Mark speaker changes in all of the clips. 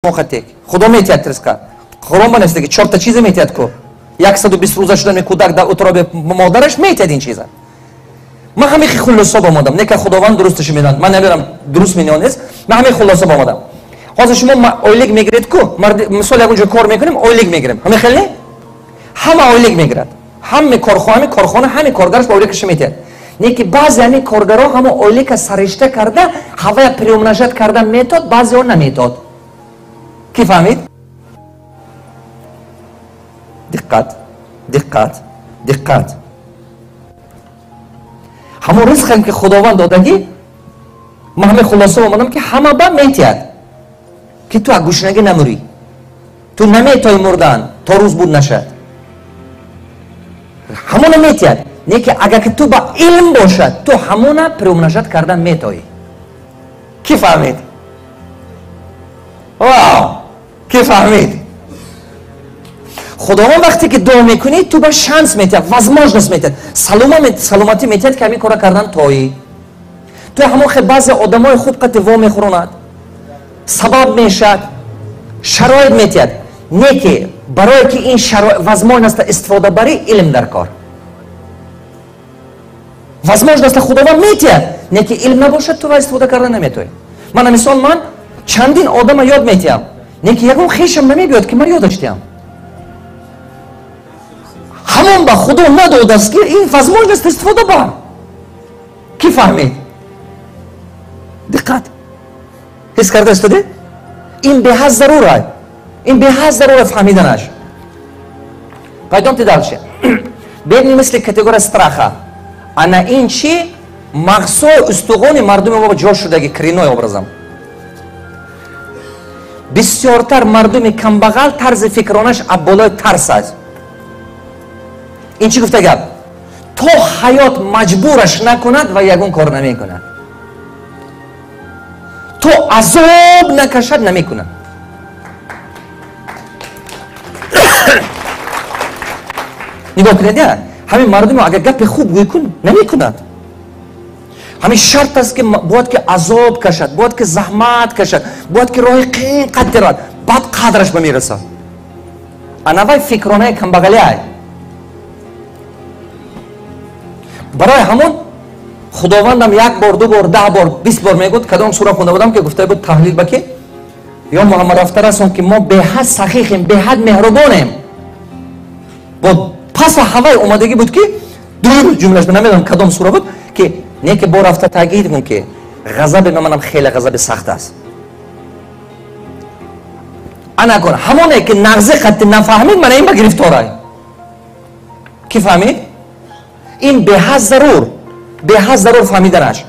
Speaker 1: موقتك خدا میتیاد ترسکا قرآن بنویسته که 4 تا چیز میتیاد کو 120 روزه شدن کودک در اتراب مادرش میتیاد این چیزا. من همین خلاصه آمدم نه که خداوند درستش میداند، من نمیرم درست میدونید، من همین خلاصه آمدم. حاضر شما اویلیگ میگیرید کو مثلا اونجا کار میکنیم اویلیگ میگیریم همین خیلی همه اویلیگ میگیرد همه کارخانه همه کارگرش با اویلیگش میتیاد. نه که بعضی همین کارگرها همه اویلیگ سرشته کرده هوا پریومناژت کرده میتاد بعضی ها نمیتاد. کی فهمید؟ دقت همون رزق هم که خداوند دادگی من همه خلاصه آمدم که همه با میتید که تو گوشنگی نموری، تو نمیتای مردن تا روز بود نشد، همون میتید. نه که اگر که تو با علم باشد تو همون پریومناژت کردن میتایی. کی فهمید؟ واو کی فهمید؟ خداوند وقتی که دعا میکنی تو با شانس میتید، возможность میتید، سلامتی میتید که همین کارا کردن تویی. تو همون خیلی بعضی آدمای خوب قطع میخوروند سبب میشد شرایط میتید. نه که برای که این شرایط возможность استفاده بری علم در کار возможность خداوند میتید. نه که علم نباشد تو استفاده کردن نمیتوی. من چندین آدم یاد میتیم نه که یکم خیشم نمیبیاد که من یاد داشتیم همون با خدا نداده است که این возможность استفاده بر. کی فهمید؟ دقت حس کرده استاده؟ این به حد ضروره، این به حد ضروره فهمیدنش. پایدام تدالشه ببینیم مثل کتگوری استراخه انا این چی مغزو استخوان مردم ما جا شده که کرینای образом بسیارتر مردم کمبغل طرز فکرانش ابالای ترس است. این چی گفته گفت؟ تو حیات مجبورش نکند و یگون کار نمی کند، تو عذاب نکشد نمی کند. نگاه کنید همین مردم اگر گپ خوب گوی کن نمی کند. همین شرط است که باید که عذاب کشد، باید که زحمت کشد، باید که راه قین قد درد بعد قدرش بمیرسد. انوای فکرانه کمبغلی های برای همون خداوندم 1 بار 2 بار 10 بار 20 بار میگفت کدام سوره خونده بودم که گفته بود تحلیل بکی یا محمد رفته رسون که ما به حد سخیخیم به حد مهربانیم. با پس هوای اومدگی بود که دو جملهش نمیدونم کدام سوره بود که نه که با رفته تاکید کن که غضب منم خیلی غضب سخت است. انا کن همونه که نغزه خط نفهمید من این با گرفتاره. کی فهمید؟ این به حد ضرور فهمیدنش.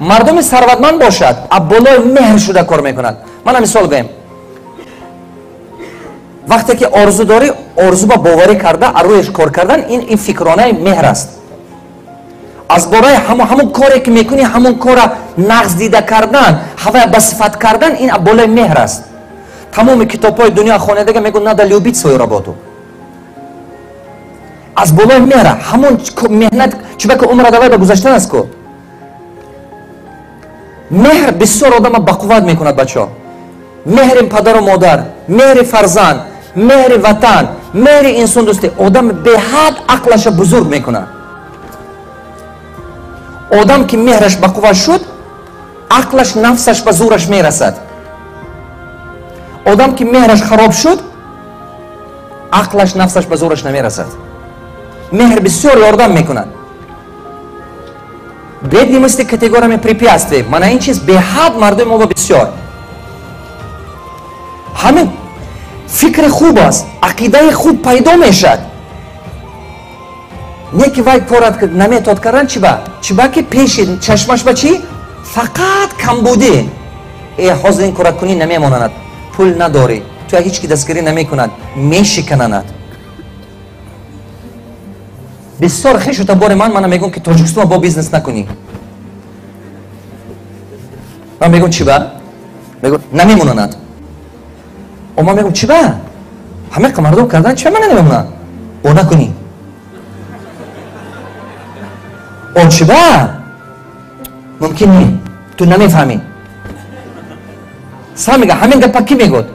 Speaker 1: مردم ثروتمند باشد ابالای مهر شده کار میکند. من مثال بگم وقتی که آرزو داری آرزو با باوری کرده رویش کار کردن این فکرانه مهر است. از برای همون کاری که میکنی همون کار نقص دیده کردن هوا به صفت کردن این ابالای مهر است. تمام کتاب‌های دنیا خواننده میگن надо любить свою работу. از بالای مهره همون مهنت چون که عمر دوای به گذشتن است کو مهر بسیار آدم با قوت میکند بچه. مهر پدر و مادر، مهر فرزند، مهر وطن، مهر انسان دوستی آدم به حد عقلش بزرگ میکنه. آدم که مهرش با قوت شد عقلش نفسش به زورش میرسد. آدم که مهرش خراب شد عقلش نفسش به زورش نمیرسد. مهر بسیار یاردم میکند. بدی مثل کتگوری می препятствий. من این چیز به حد مردم ما بسیار همین فکر خوب است، عقیده خوب پیدا میشد. نه که وای کارت نمیتاد کردن چی با که پیش چشمش با چی فقط کم بوده حاضر این کارت کنی نمیماند، پول نداری تو هیچ کی دستگیری نمیکند میشکنند. بسیار خیش و تبار من میگم که تاجیکستان با بیزنس نکنی. من میگم چی با؟ میگم نمیمونند. و من میگم چی با؟ همه مردم کردن چی من نمیمونند؟ او نکنی. او چی با؟ ممکن نی تو نمیفهمی. Самига ҳамин гапа ки мегӯд?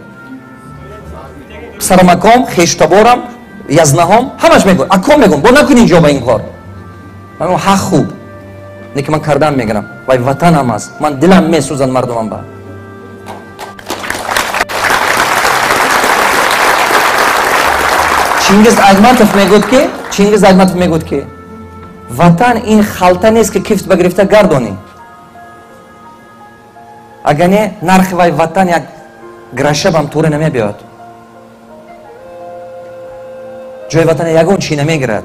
Speaker 1: Писарамаком, хештаборам, язнаҳом ҳамаш мегӯд. Аком мегӯм, бо накунӣ инҷо ба ин кор. Ман ҳа хуб. Неки ман кардан мегирам. Вай ватанам аст. Ман дилам месӯзад мардумам ба. Чингиз Айтматов мегӯд ки ватан ин халта нест ки кифт ба гирифта гардонӣ. Агар не нархи вай ватан як грашабам туре намебиёд. ҷои ватан ягон чӣ намегирад.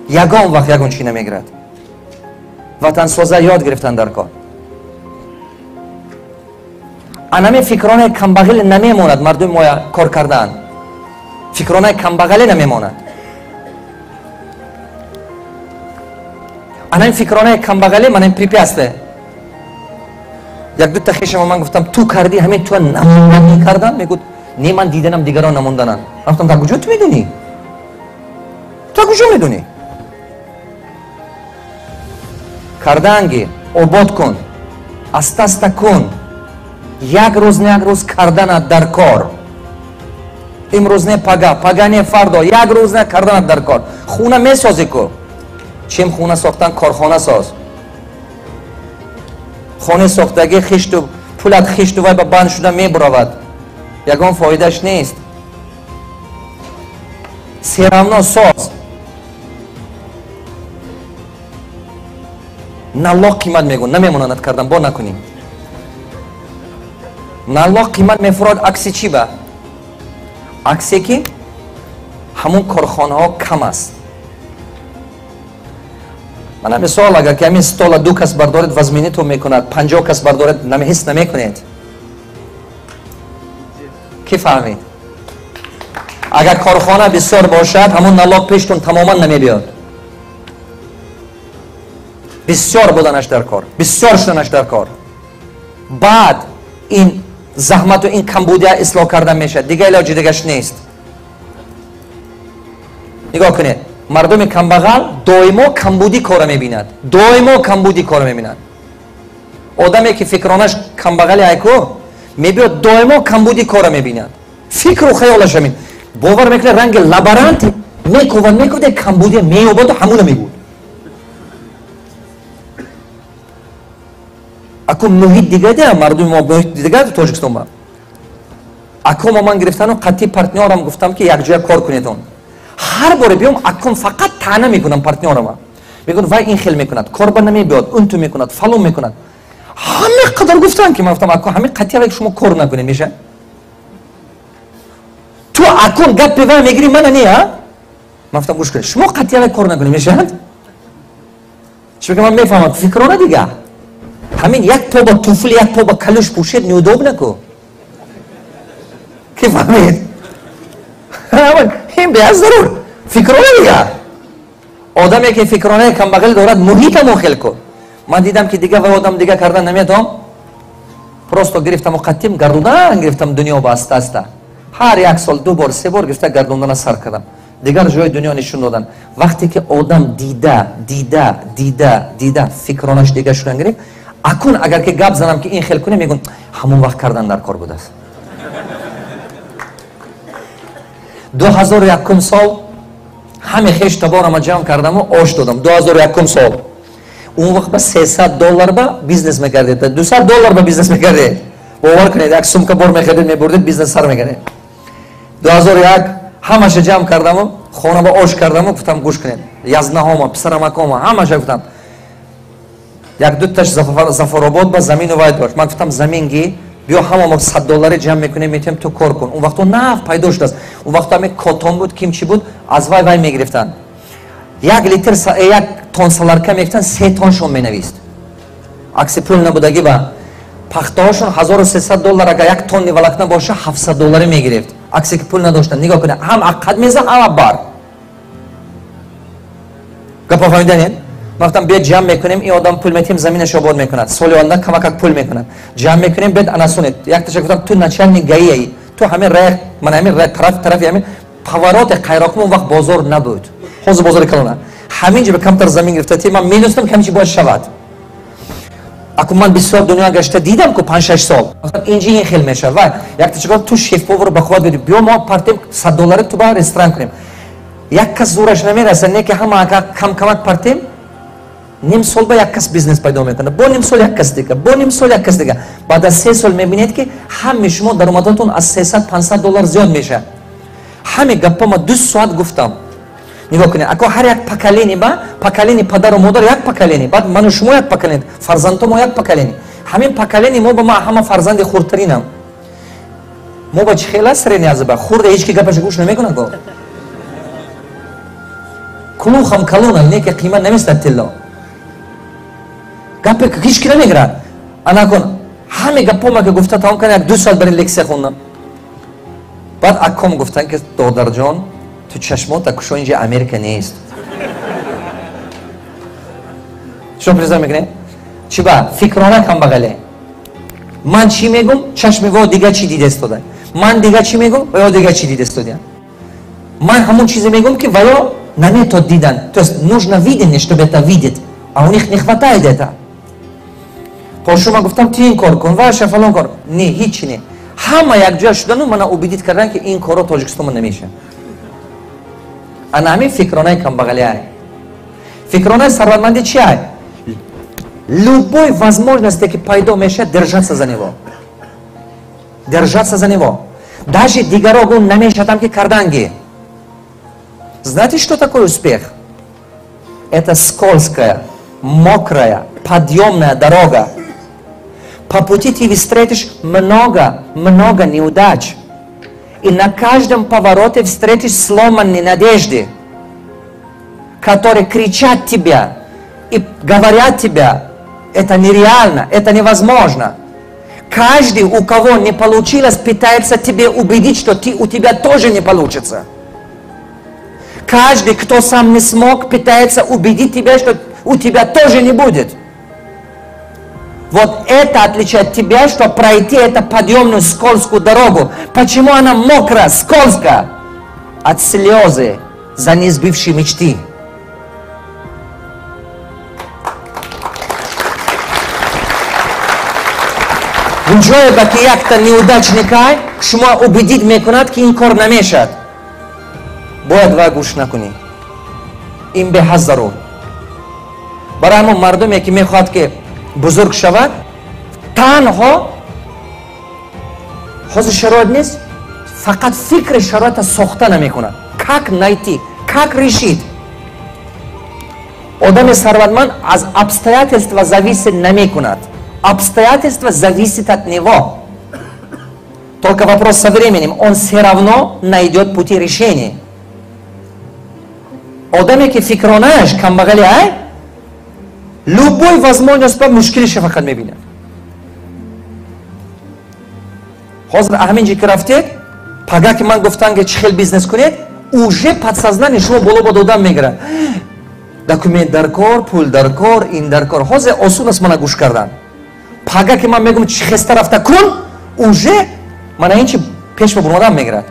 Speaker 1: Ягон вақт ягон чӣ намегирад. Ватансоза ёд гирифтан дар кор. Анаме фикронаи камбағил намемонад мардуми моя кор кардан. Фикронаи камбағале намемонад. Анаме фикронаи камбағале манам препятствие. Як ду тахишама ман гуфтам ту карди ҳамин ту намонданӣ кардан? Мегӯд не ман диданам дигарон намондананд. Ман гуфтам дар куҷо ту медонӣ? Ту дар куҷо медонӣ? Карданги обод кун, аста-аста кун. Як рӯз не як рӯз карданат дар кор. Имрӯз не пага не фардо, як рӯз не карданат дар кор. Хуна месозӣ ку. Чим хуна сохтан корхона соз. хонаи сохтагӣ хишту пулат хишту вай ба банд шуда мебуравад. Ягон фоидаш нест. серамно соз. налог қимат мегӯ намемонанад кардан бо накунем. налог қимат мефурад акси чӣ ба? аксе ки ҳамун корхонаҳо кам аст. мана мисол агар ки ҳамин стола ду кас бардоред вазминитон мекунад 50 кас бардоред ҳис намекунед. ки фаҳмид? агар корхона бисёр бошад ҳамун налог пештон тамоман намебиёд. бисёр буданаш дар кор, бисёр шуданаш дар кор. баъд ин заҳмату ин камбудия ислоҳ кардан мешавад. дига илоҷи дигаш нест. нигоҳ кунед, мардуми камбағал доимо камбудӣ кора мебинад. доимо камбудӣ кора мебинад. одаме ки фикронаш камбағали айку мебиёд доимо камбудӣ кора мебинад. фикру хаёлаш ҳамин. бовар мекунад ранги лабарант мекувад мекуде камбудия меёбаду ҳамуна мебуд. аку муҳит дига да мардуми мо муҳит дига тоҷикистон ба. аку мо ман гирифтану қатъи партнёрам гуфтам ки якҷоя кор кунедон. ҳар боре биём акум фақат таъна мекунам партнёрама. мегӯяд вай ин хел мекунад, корба намебиёд, ун ту мекунад, фалон мекунад. ҳаме қадар гуфтан ки ман гуфтам аку ҳамин қатъи вай ки шумо кор накунед меша. ту акун гапи вай мегирӣ мана не а? ман гуфтам гӯш кунед, шумо қатъи вай кор накунед мешавад? чунки ман мефаҳмам фикрона дига. ҳамин як по ба туфли, як по ба калӯш пӯшед неудоб наку. ки фаҳмед? ин беаздарур фикрона дига. одаме ки фикронаи камбағал дорад муҳитамо хел кун. ман дидам ки дига ва одам дига кардан наметавонам. просто гирифтаму қатъим гардудан гирифтам дунё ба аста-аста. ҳар як сол 2 бор 3 бор гирифта гардондана сар кардам. дигар ҷои дунё нишон додан. вақте ки одам дида фикронаш дига шудан гирифт. акун агар ки гап занам ки ин хел кунем мегӯям ҳамун вақт кардан дар кор будааст. 2001 сол ҳаме хештаборама ҷамъ кардаму ош додам. 2001 сол он вақт ба $300 ба бизнес мекардед, $200 ба бизнес мекардед. бовар кунед як сумка бор мехаридед мебурдед бизнес сар мекардед. 2001 ҳамаша ҷамъ кардаму хона ба ош кардаму гуфтам гӯш кунед язнаҳома писарамакома ҳамаша гуфтам як дуташ зафаробод ба замину вай дошт. ман гуфтам заминги биё ҳама мо $100 ҷамъ мекунем метавонем ту кор кун. он вақто нафт пайдо шудааст. он вақто ҳаме котон буд кимчи буд аз вай мегирифтанд. 1 литр 1 тон саларка мегирифтанд 3 тоншон менавист. акси пул набудагӣ ба пахтаҳошон $1300 агар 1 тонни валакна боша $700 мегирифт. акси ки пул надоштанд. нигоҳ кунед ҳам ақад меза ҳама бар. гапа фаҳмиданед? мактам бед ҷамъ мекунем ин одам пул метим заминаш обод мекунад соли оянда камакак пул мекунад ҷамъ мекунем бед анасунед як таша гуфтам ту начальник гаи ту ҳамин рай ман ҳамин рай тарафи ҳамин павароти қайроқмо он вақт бозор набуд. ҳозир бозори калона ҳамин ҷо ба камтар замин гирифта ти ман медонистам ки ҳамин чӣ бояд шавад. Ако ман бисёр дунё гашта дидам ку 5-6 сол. Инҷи ин хел меша. Ва як чиқор ту шеф-повар ба худо бедӣ. Биё мо партем $100 ту ба ресторан кунем. Як кас зураш намераса, не ки ҳама ага кам-камак партем. Ним сол ба як кас бизнес пайдо мекунад. Бо ним сол як кас дига, бо ним сол як кас дига. Баъд аз 3 сол мебинед ки ҳами шумо даромадатон аз $300-500 зиёд меша. Ҳами гаппа ма 2 соат гуфтам. Нигоҳ кунед, ако ҳар як поколение ба поколение падару модар як поколение, баъд ману шумо як поколение, фарзандомо як поколение. Ҳамин поколение мо ба ма ҳама фарзанди хурдтаринам. Мо ба чӣ хел аст рениязаба хурда ҳеч ки гапаш гӯш намекунад го. Кулухам калуна, не ки қимат наместад тилло. Гапе ҳеч ки намегирад. Ана кун, ҳами гаппома ки гуфта тамом кунад, як 2 соат барин лексия хундам. Баъд акком гуфтан ки додарҷон, ту чашмота кушо инҷа Америка нест. Шумо призор мекунед? Чи ба фикрона камбағале. Ман чӣ мегум? Чашми во дига чӣ дидестода. Ман дига чӣ мегум? Ваё дига чӣ дидестода. Ман ҳамон чизе мегум ки ваё наметод дидан. То есть нужно видение, чтобы это видеть. А у них не хватает это. То шумо гуфтам ти ин кор кун, ваша фалон кор. Не, ҳичи не. Ҳама якҷоя шудану мана убедит кардан ки ин корро Тоҷикистон намеша. Ана ҳамин фикронаи камбағалиай. Фикронаи сарватмандӣ чи ай? Любой возможности, ки пайдо мешад, держаться за него. Держаться за него. Даже дигарогу намешатам ки карданги. Знаете, что такое успех? Это скользкая, мокрая, подъемная дорога. По пути ты встретишь много неудач. И на каждом повороте встретишь сломанные надежды, которые кричат тебя и говорят тебе, это нереально, это невозможно. Каждый, у кого не получилось, пытается тебе убедить, что у тебя тоже не получится. Каждый, кто сам не смог, пытается убедить тебя, что у тебя тоже не будет. Вот это отличает тебя, что пройти эту подъемную скользкую дорогу. Почему она мокрая, скользкая? От слезы за несбывшие мечты. Инжоя баки як-то неудачникай, шумо убедить мекунад ки ин кор намешад. Бояд ва гӯш накунӣ. Ин беҳаз зарур. Барои ҳамон мардуме ки мехоҳад ки бузург шавад, танҳо ҳозир шароит нест, фақат фикри шароита сохта намекунад. Как найти, как решить? Одами сарватманд аз обстоятельства зависит намекунад. Обстоятельства зависят от него. Только вопрос со временем. Он все равно найдет пути решения. Одаме ки фикронааш камбағалиай, любой возможность ба мушкилиша фақат мебинад. Ҳозир ҳамин ҷи ки рафтед, пага ки ман гуфтам ки чӣ хел бизнес кунед, уже подсознание шумо боло ба додам мегирад. Документ дар кор, пул дар кор, ин дар кор. Ҳозир осон аст мана гӯш кардан. Пага ки ман мегум чӣ хеста рафта кун, уже мана ин чи пеш ба бурмодам мегирад.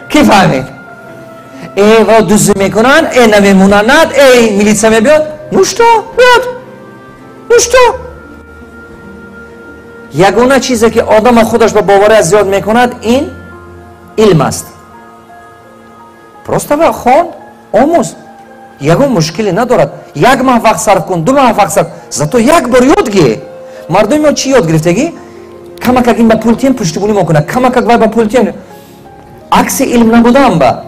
Speaker 1: Ки фаҳмед? Ва дузӣ мекунанд, намемонанд, милиция мебиёд. Ну что? Биёд. Ну что? Ягона чизе ки одама худаш ба бовария зиёд мекунад, ин илм аст. Просто ва хон, омӯз. Ягон мушкиле надорад. Як маҳ вақт сарф кун, 2 маҳ вақт сарф. Зато як бор ёд гир. Мардуми мо чӣ ёд гирифтагӣ? Камакак ин ба пултием пуштибунӣ мекунад. Камакак вай ба пултием. Акси илм набудан ба.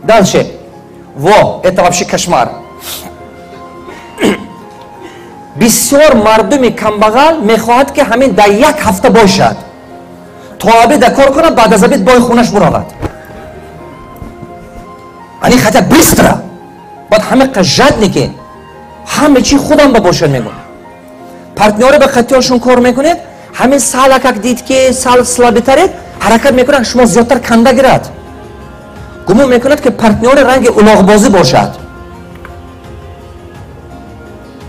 Speaker 1: Дальше. Во, это вообще кошмар. Бисёр мардуми камбағал мехоҳад ки ҳамин дар як ҳафта бошад. То обеда кор кунад, баъд аз обед бои хунаш буравад. Они хотят быстро. Баъд ҳамиқа жадники. ҳаме чӣ худам ба бошад мегӯям. Партнёре ба қатиёшон кор мекунед, ҳамин сала как дид ки сал слабитаред, ҳаракат мекунад шумо зиёдтар канда гирад. гумон мекунад ки партнёри ранги улоғбозӣ бошад.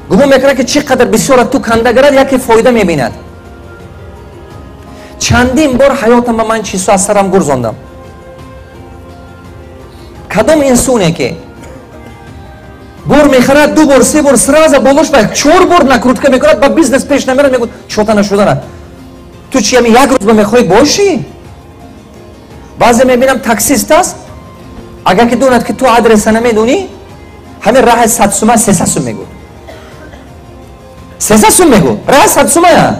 Speaker 1: гумон мекунад ки чӣ қадар бисёр ту канда гирад, яке фоида мебинад. Чандин бор ҳаётам ба ман чизо аз сарам гурзондам. Кадом инсоне ки بور میخرد 2 بار 3 بار سراز بالوش با 4 بار نکروتکه میکند با بیزنس پیش نمیره میگه چوتا نشدن تو چی یک روز به میخوای باشی بعضی میبینم تاکسیست است اگر که دوند که تو آدرس نمیدونی همین راه 100 سومه 300 سوم میگه 300 سوم میگه راه 100 سومه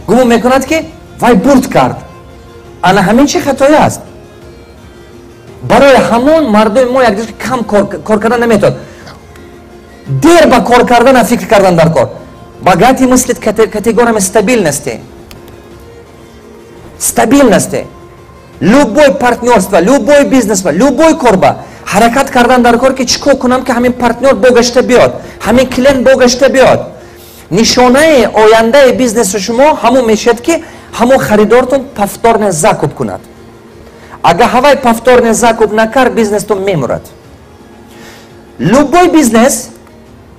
Speaker 1: گمون میکند که وای برد کرد انا همین چی خطایی است برای همون مردم ما یک دیگه کم کار کردن نمیتود دیر با کار کردن فکر کردن در کار багатый мыслит категориями стабиль насте любой партнерство любой бизнес любой корба ҳаракат кардан дар кор ки чӣ кор кунам ки ҳамин партнер богашта биёд ҳамин клиент богашта биёд нишонаи ояндаи бизнеси шумо ҳамон мешавад ки ҳамон харидортон повторный закуп кунад агар ҳавай повторный закуп накард бизнестон мемурад любой бизнес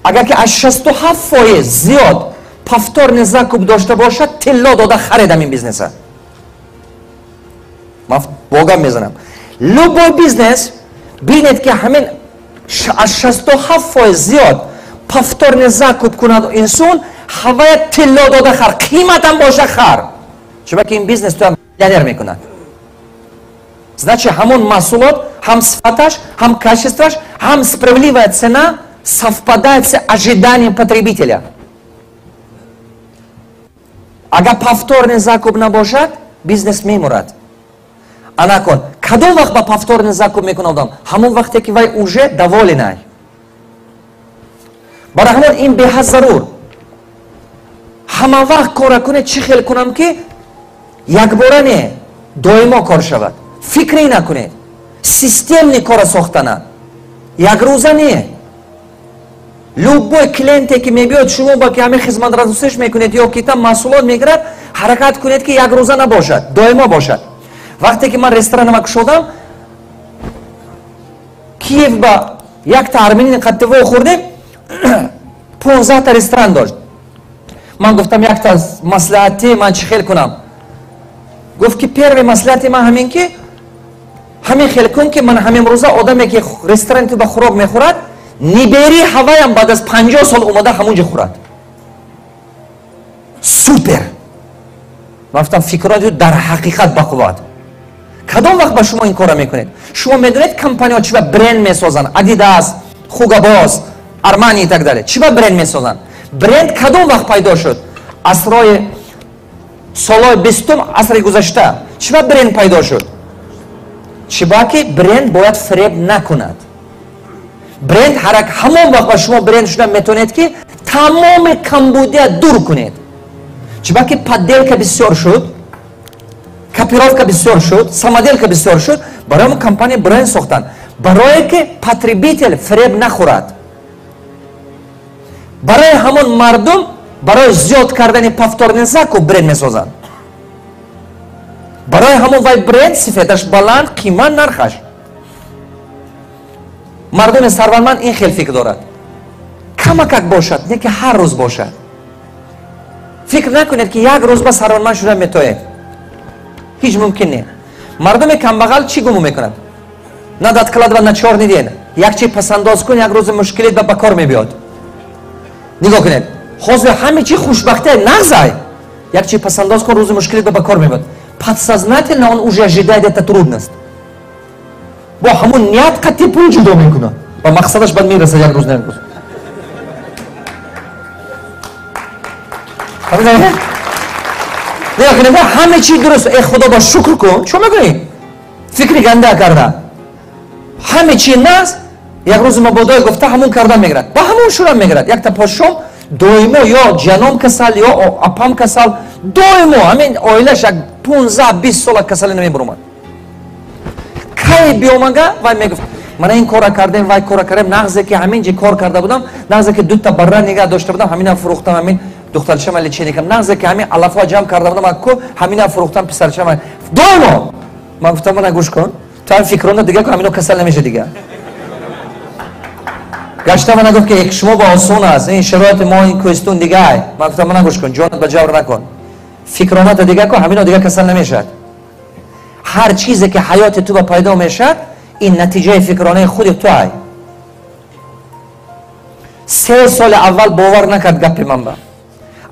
Speaker 1: агар ки аз 67% зиёд повторный закуп дошта бошад тилло дода харед ҳамин бизнеса ман богам мезанам любой бизнес бинед ки ҳамин аз 67% зиёд повторный закуп кунад инсон ҳавая тилло дода хар қиматам боша хар чуба ки ин бизнес туя миллионер мекунад значит ҳамон маҳсулот ҳам сифаташ ҳам качестваш ҳам справедливая цена совпадает с ожиданием потребителя. Агар повторный закуп набошад, бизнес мемурад. А након, кадом вақт ба повторный закуп мекунад одам? Ҳамон вақте ки вай уже доволен ай. Барои ҳамон ин беҳад зарур. Ҳама вақт кора кунед чӣ хел кунам ки якбора не, доимо кор шавад. Фикре накунед. Системни кора сохтана. Як рӯза не. любой клиенте ки мебиёд шумо ба ки ҳамин хизматрасониш мекунед ё ки там маҳсулот мегирад ҳаракат кунед ки як рӯза набошад доимо бошад вақте ки ман ресторанама кушодам киев ба якта арменин қаттивои хӯрдем 15 та ресторан дошт ман гуфтам якта маслиҳати ман чӣ хел кунам гуфт ки первый маслиҳати ман ҳамин ки ҳамин хел кун ки ман ҳамин рӯза одаме ки ресторани ту ба хӯрок мехӯрад нибери ҳаваям баъд аз 50 сол омада ҳамунҷа хӯрад супер ман гуфтам фикрати дар ҳақиқат бақувват кадом вақт ба шумо ин кора мекунед шумо медонед компаниҳо чӣ ба бренд месозанд адидас хугабоз армани и так далее чӣ ба бренд месозанд бренд кадом вақт пайдо шуд асрои солҳои 20 асри гузашта чӣ ба бренд пайдо шуд чӣ ба ки бренд бояд фреб накунад бренд ҳарак ҳамон вақт ба шумо бренд шуда метавонед ки тамоми камбудия дур кунед чиба ки подделка бисёр шуд копировка бисёр шуд самоделка бисёр шуд барои ҳамон компания бренд сохтанд барое ки потребитель фреб нахӯрад барои ҳамон мардум барои зиёд кардани повторный закуп бренд месозанд барои ҳамон вай бренд сифаташ баланд қимат нархаш мардуми сарватманд ин хел фикр дорад камакак бошад не ки ҳар рӯз бошад фикр накунед ки як рӯз ба сарватманд шуда метоед ҳеҷ мумкин не мардуми камбағал чӣ гумон мекунад на даткаладва на чор ниден як чи пасандоз кун як рӯзи мушкилит ба кор мебиёд нигоҳ кунед ҳозир ҳами чи хушбахтия нағзай як чи пасандоз кун рӯзи мушкилит ба кор мебиёд подсознательно он уже ожидает эта трудность бо ҳамун ният қатъи пул ҷудо мекунад ба мақсадаш баъд мераса як рӯз як рӯз ҳаме чи дуруст э худо ба шукр кун чо мекунӣ фикри ганда карда ҳаме чи нас як рӯзи мабодое гуфта ҳамун кардан мегирад ба ҳамун шурам мегирад якта пошом доимо ё ҷаном касал ё апам касал доимо ҳамин оилаш як 15-20 сола касалӣ намебуромад кай биомага вай мегуфт мана ин кора кардем вай кора кардем нағзе ки ҳамин ҷи кор карда будам нағзе ки дута барра нигаҳ дошта будам ҳамина фурӯхтам ҳамин духтарчама леченикам нағзе ки ҳамин алафҳо ҷамъ карда будам аку ҳамина фурӯхтам писарчама доимо ман гуфтам мана гӯш кун ту ҳам фикрона дига ку ҳамино касал намеша дига гашта мана гуфт ки шумо ба осон аст ин шароити мо ин кӯҳистон дигаай ман гуфтам мана гӯш кун ҷонат ба ҷавр накун фикроната дига ку ҳамино дига касал намешад ҳар чизе ки ҳаёти ту ба пайдо мешад ин натиҷаи фикронаи худи ту ай 3 سال اول باور نکرد گپ من با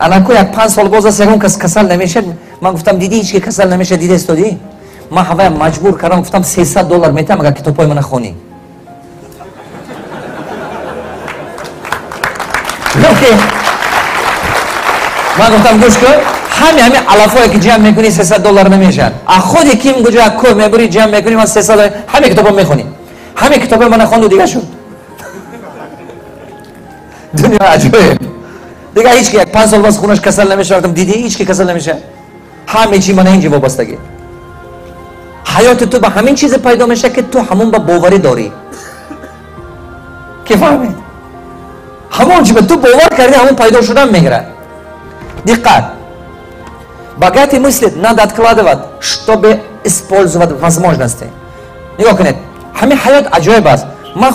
Speaker 1: انکو یک 5 سال باز است یکون کس کسل نمیشه. من گفتم دیدی هیچ که کسل نمیشه دیده استادی. من هوا مجبور کردم گفتم $300 میتم اگر کتابای من خونی. من گفتم گوش کن همین علفایی که جمع میکنی $300 نمیشن. خودی کیم گوجا کو میبری جمع میکنی من $300 همین کتابو میخونی. همین کتاب من خوند و دیگه شد. دنیا عجیبه. دیگه هیچ که 5 سال باز خونش کسل نمیشه. گفتم دیدی هیچ که کسل نمیشه. همه چی من اینجا وابستگی. حیات تو به همین چیز پیدا میشه که تو همون با باوری داری. کی فهمید؟ همون چی به تو باور کردی همون پیدا شدن میگیره. دقت. Богатый мыслит, надо откладывать, чтобы использовать возможности. نگاه کنید. همین حیات عجایب است. من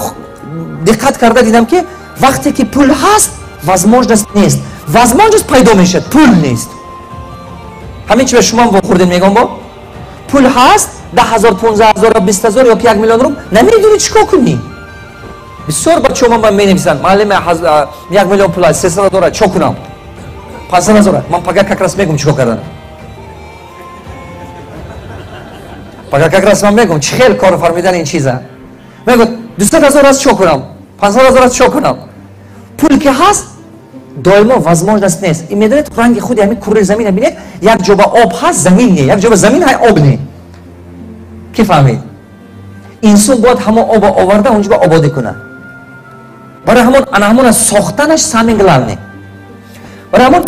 Speaker 1: دقت کرده دیدم که وقتی که پول هست возможность نیست. возможность پیدا میشه پول نیست. همین چی به شما خوردین میگم با پول هست 10,000 15,000 20,000 یا 1 میلیون روم نمیدونی چیکار کنی. بسیار بچه من مینویسن معلم 1 میلیون پول است 300,000 چیکار کنم 500,000 من پگاه как раз میگم چیکار کردن. پگاه как раз من میگم چه خیلی کار فرمیدن این چیزا. میگم 200,000 است چیکار کنم 500,000 است چیکار کنم. پول که هست دائما возможность نیست. این میدونید رنگ خود همین کره زمین ببینید یک جا آب هست زمین نیست یک جا زمین های آب نیست. کی فهمید؟ انسان باید همه آب آورده اونجا با آبادی کنه. برای همون ساختنش سامینگلال نیست. برای همون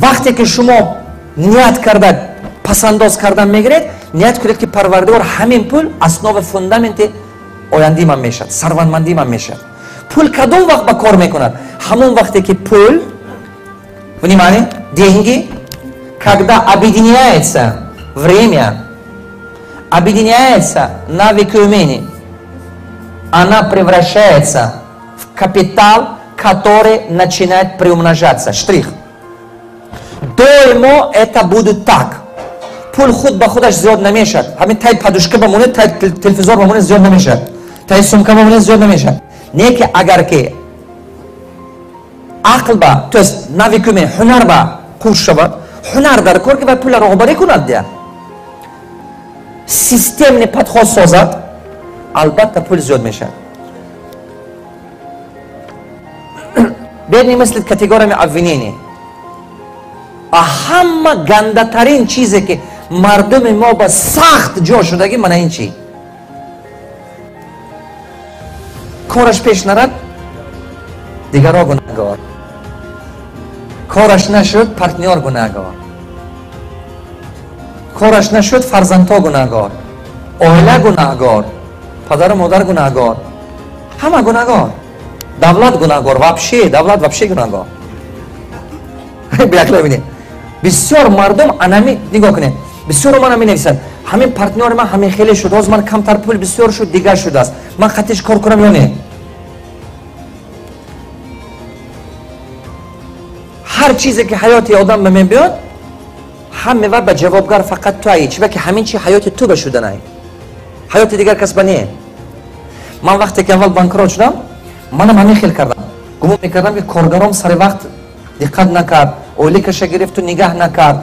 Speaker 1: وقتی که شما نیت کرده پسنداز کردن میگیرید نیت کنید که پروردگار همین پول اسناد فوندامنت آینده من میشد ثروتمندی من میشد. پول کدوم وقت با کار میکند؟ همون وقتی که پول внимание деньги когда объединяется время объединяется навыками она превращается в капитал который начинает приумножаться. Штрих. Доймо это будет так. Пул худ ба худаш зиёд намешад. Ҳамин тай падушка бамонад, тай телевизор бамонад зиёд намешад. Тай сумка бамонад зиёд намешад. Не ки агар ки ақл ба, то есть навикуме ҳунар ба курс шавад, ҳунар дар кор ки ба пула роҳбарӣ кунад дия. Системни подход созад, албатта пул зиёд мешад. Бедни мислит категориями обвинения. А ҳама гандатарин чизе ки мардуми мо ба сахт ҷо шудагӣ мана ин чӣ? Кораш пеш нарад дигаро гунаҳгор. Кораш нашуд партнёр гунаҳгор. Кораш нашуд фарзандҳо гунаҳгор. Оила гунаҳгор. Падару модар гунаҳгор. Ҳама гунаҳгор. Давлат гунаҳгор. Давлат вообще гунаҳгор. Биякла бинед. بسیار مردم انمی نگاه کنه بسیار من می نویسن همین پارتنر من همین خیلی شد روز من کمتر پول بسیار شد دیگر شده است من خطش کار کنم یا نه هر چیزی که حیات آدم به من بیاد همه و به جوابگر فقط تو هایی چه که همین چی حیات تو به شده نه حیات دیگر کس بنیه من وقتی که اول بانکرات شدم منم همین خیلی کردم گمان میکردم که کارگرام سر وقت دقت نکرد اولیکش گرفت و نگاه نکرد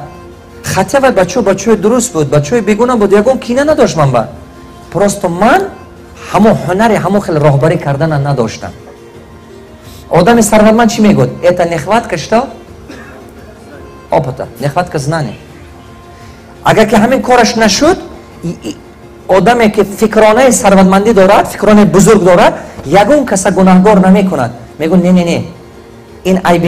Speaker 1: خطه و بچه درست بود بچه بیگونه بود یکون کینه نداشت من با پرستو من همون هنری همون خیلی راهبری کردن نداشتم آدم ثروتمند چی میگود это нехватка что опыта нехватка знаний اگر که همین کارش نشد آدمی که فکرانه ثروتمندی دارد فکرانه بزرگ دارد یگون کس گناهگار نمیکند میگون نه این عیب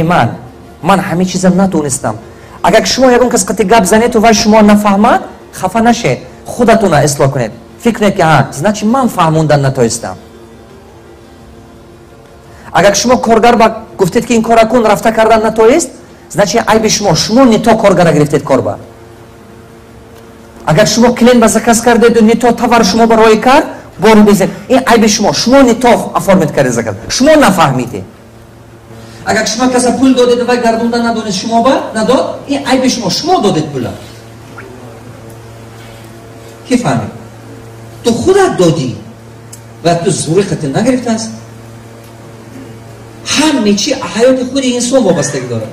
Speaker 1: من همه چیزم نتونستم اگر شما یکون کس قطعی گپ زنید و شما نفهمد خفه نشید خودتون اصلاح کنید فکر کنید که значит من فهموندن نتونستم اگر شما کارگر با گفتید که این کارا کن رفته کردن نتونست значит عیب شما نه تو کارگر گرفتید کار با اگر شما کلین با заказ کردید و نه تو توار شما برای کار برو بزنید این عیب شما نه تو افورمت کردید заказ شما نفهمیدید اگر شما کسی پول دادید و گردوندن ندونست شما با نداد این عیب شما دادید پولا کی فهمید تو خودت دادی و تو زوری خطر نگرفته است همه چی حیات خود انسان وابستگی داره.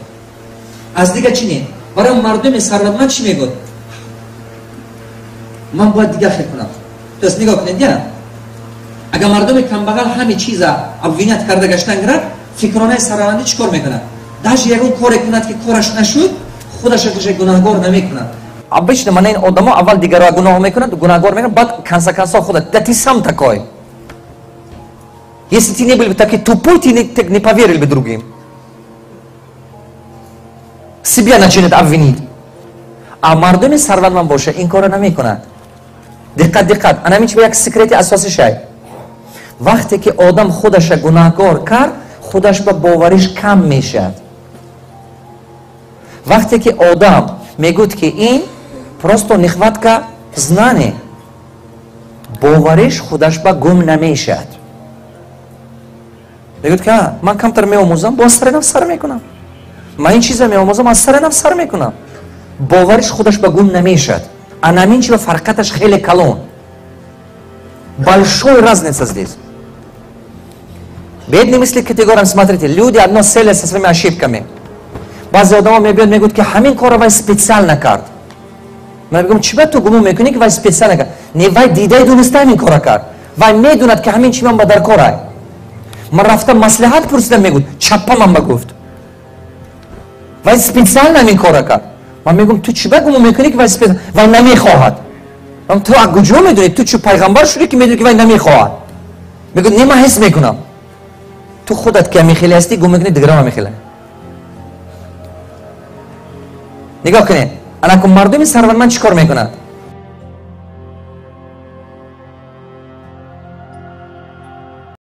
Speaker 1: از دیگه چی نه؟ برای مردم ثروتمند چی میگه؟ من باید دیگه خیلی کنم. تو نگاه کنید یا اگر مردم کمبغل همه چیز ابوینت کرده گشتن گرد، فکرانه ثروتمندی چیکار میکنه؟ داش یکون کاری کند که کارش نشد، خودش گناهگار نمیکنه. обычно من این آدما اول دیگران گناه میکنند، گناهگار میکنند، بعد کنسا خودت да ты сам такой. Если ты не был такой тупой, ты не поверил бы другим. Себя начинает обвинить. А мардоми ثروتمند باشه این کارو نمیکنه. دقت انا میگم یک سکرت اساسی شای. وقتی که آدم خودش گناهگار کرد، خودش با باورش کم میشد. وقتی که آدم میگوید که این просто нехватка знаний، باورش خودش با گم نمیشد. میگوید که من کمتر میآموزم، با سر سر میکنم. من این چیزا میآموزم، از سر میکنم. باورش خودش با گم نمیشد. انا меньше فرقتش خیلی کلان. Большой разница здесь. Бедные мысли категории, смотрите, люди одно целое со своими ошибками. Базы одного мне говорят, что хамин коровай специально карт. Мы говорим, чего ты гуму мекуник, вай специально карт. Не вай дидей дунистамин кора карт. Вай медунат, что хамин чимам бадар корай. Мы рафтам маслихат пурсидам мегут, чаппа мамба гуфт. Вай специально мин кора карт. Мы говорим, ты чего гуму мекуник, вай специально, вай нами хохат. تو اگوجو میدونی تو چه پیغمبر شدی که میدونی که وای نمیخواد. میگه نما حس میکنم. تو خودت که میخیلی هستی گم میکنی دیگران میخیلن. نگاه کنید. انا که مردم ثروتمند چیکار میکنن؟